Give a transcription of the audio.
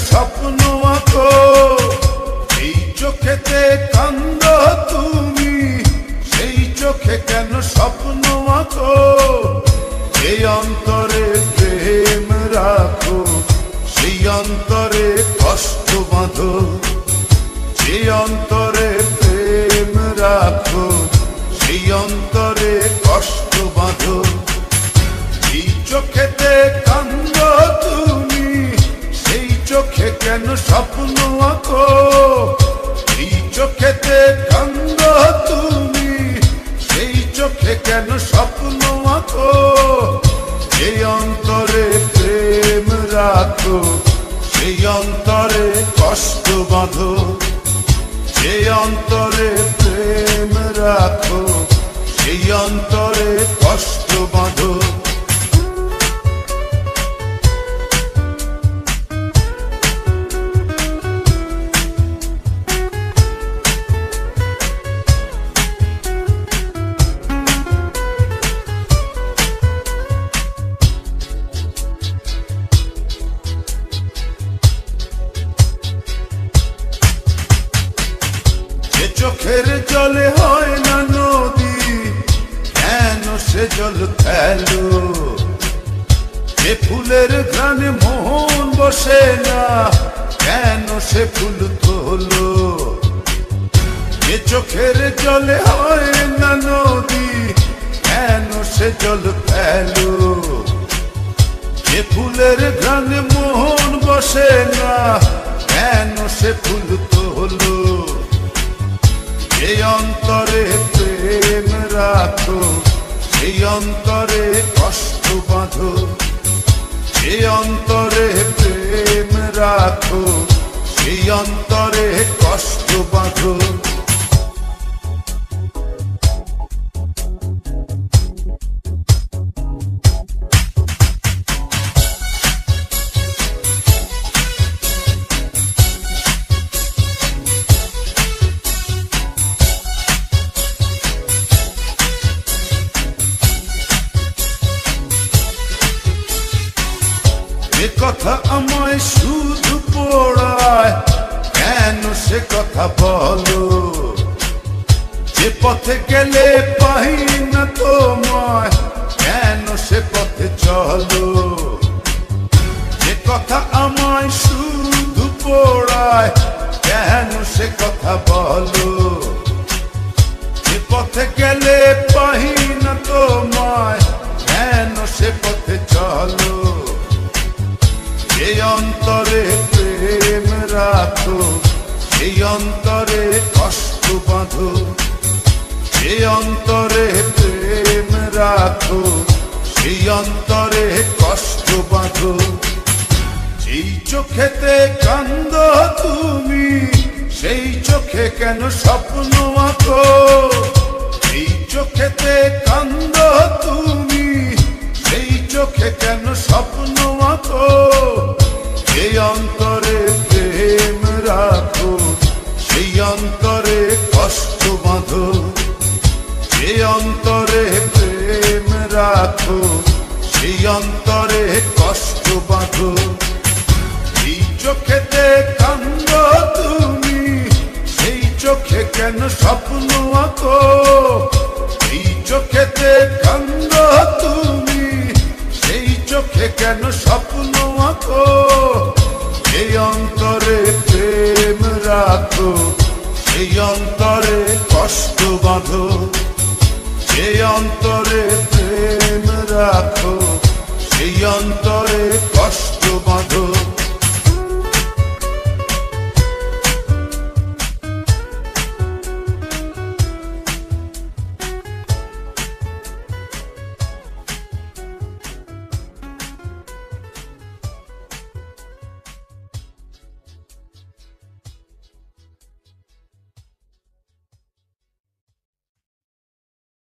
স্বপ্ন আঁকো, এই চোখেতে কান্দ তুমি, সেই চোখে কেন স্বপ্ন আঁকো। এই অন্তরে প্রেম রাখো, সেই অন্তরে কষ্ট বাঁধো। যে অন্তরে প্রেম রাখো, সেই অন্তরে কষ্ট বাঁধো। এই চোখেতে কান্দ তুমি, সেই চোখে কেন স্বপ্ন আঁকো। এই চোখেতে কান্দ তুমি, সেই চোখে কেন স্বপ্ন আঁকো। এই অন্তরে প্রেম রাখো, সেই অন্তরে কষ্ট বাঁধো। যে অন্তরে প্রেম রাখো, সেই অন্তরে কষ্ট বাঁধো। চোখের জলে হয় না নদী, কেন সে জল ফেলো। যে ফুলের ঘ্রাণে মন বসে না, কেন সে ফুল তোলো। যে চোখের জলে হয় না নদী, কেন সে জল ফেলো। যে ফুলের ঘ্রাণে মন বসে না, কেন সে ফুল তোলো। এই অন্তরে প্রেম রাখো, এই অন্তরে কষ্ট বাঁধো। এই অন্তরে প্রেম রাখো, এই অন্তরে কষ্ট বাঁধো। এ কথা আমায় শুধু পোড়ায়, কেন সে কথা বলো। যে পথে গেলে পাই না তোমায়, কেন সে পথে চলো। যে কথা আমায় শুধু পোড়ায়, কেন সে কথা বলো। যে পথে গেলে পাই না তোমায়, কেন সে পথে চলো। এই অন্তরে প্রেম রাখো, এই অন্তরে কষ্ট বাঁধো। এই অন্তরে প্রেম রাখো, সেই অন্তরে কষ্ট বাঁধো। যেই চোখেতে কান্দ তুমি, সেই চোখে কেন স্বপ্ন আঁকো। এই চোখেতে কান্দ তুমি, সেই চোখে কেন স্বপ্ন আঁকো। এই অন্তরে প্রেম রাখো, সেই অন্তরে কষ্ট বাঁধো। এই অন্তরে প্রেম রাখো, সেই অন্তরে কষ্ট বাঁধো। এই চোখেতে কান্দ তুমি, সেই চোখে কেন স্বপ্ন আঁকো। এই চোখেতে কান্দ তুমি, সেই চোখে কেন স্বপ্ন আঁকো।